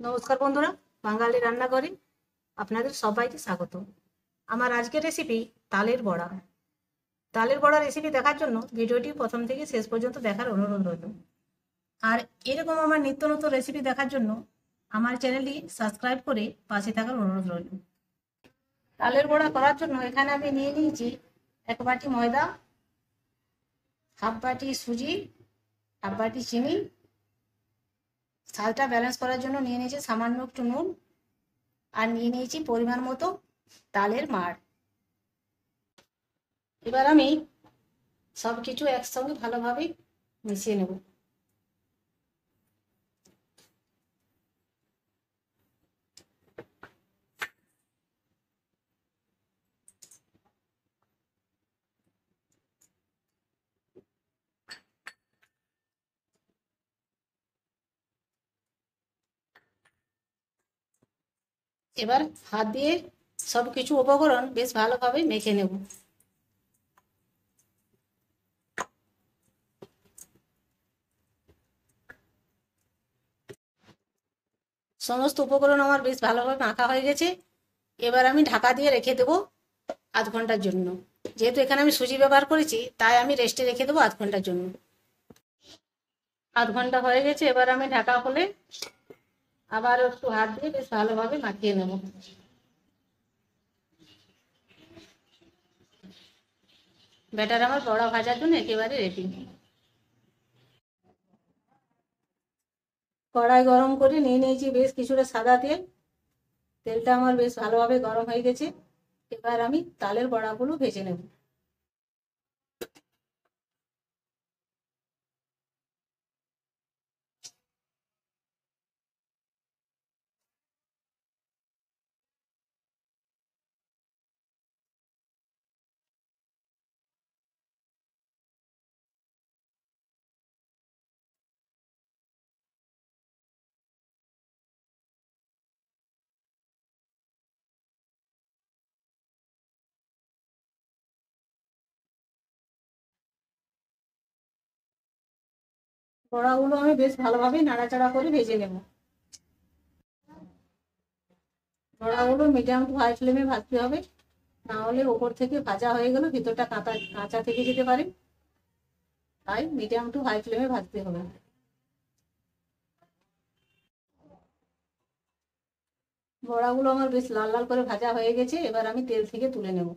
নমস্কার বন্ধুরা, বাঙালি রান্নাঘরে আপনাদের সবাইকে স্বাগত। আমার আজকের রেসিপি তালের বড়া। তালের বড়া রেসিপি দেখার জন্য ভিডিওটি প্রথম থেকে শেষ পর্যন্ত দেখার অনুরোধ রইল। আর এরকম আমার নিত্য নতুন রেসিপি দেখার জন্য আমার চ্যানেলটি সাবস্ক্রাইব করে পাশে থাকার অনুরোধ রইল। তালের বড়া করার জন্য এখানে আমি নিয়ে নিয়েছি 1 বাটি ময়দা, হাফ বাটি সুজি, হাফ বাটি চিনি, স্বাদটা ব্যালেন্স করার জন্য নিয়ে নিয়েছি সামান্য একটু নুন, আর নিয়ে নিয়েছি পরিমাণ মতো তালের মাড়। এবার আমি সব কিছু একসঙ্গে ভালোভাবে মিশিয়ে নেব। এবার হাত দিয়ে সব কিছু উপকরণ বেশ ভালোভাবে মেখে নেব। সমস্ত উপকরণ আমার বেশ ভালোভাবে মাখা হয়ে গেছে। এবার আমি ঢাকা দিয়ে রেখে দেবো আধ ঘন্টার জন্য। যেহেতু এখানে আমি সুজি ব্যবহার করেছি, তাই আমি রেস্টে রেখে দেবো আধ ঘন্টার জন্য। আধ ঘন্টা হয়ে গেছে, এবার আমি ঢাকা খুলে আবার একটু হাত দিয়ে বেশ ভালোভাবে মাখিয়ে নেব। ব্যাটার আমার বড়া ভাজার জন্য একেবারে রেডি। কড়াই গরম করে নিয়ে নিয়েছি বেশ কিছুটা সাদা তেল। তেলটা আমার বেশ ভালোভাবে গরম হয়ে গেছে। এবার আমি তালের বড়াগুলো ভেজে নেব। বড়াগুলো আমি বেশ ভালোভাবে নাড়াচাড়া করে ভেজে নেব। বড়াগুলো মিডিয়াম টু হাই ফ্লেমে ভাজতে হবে, না হলে ওপর থেকে ভাজা হয়ে গেলে ভিতরটা কাঁচা কাঁচা থেকে যেতে পারে। তাই মিডিয়াম টু হাই ফ্লেমে ভাজতে হবে। বড়াগুলো আমার বেশ লাল লাল করে ভাজা হয়ে গেছে, এবার আমি তেল থেকে তুলে নেব।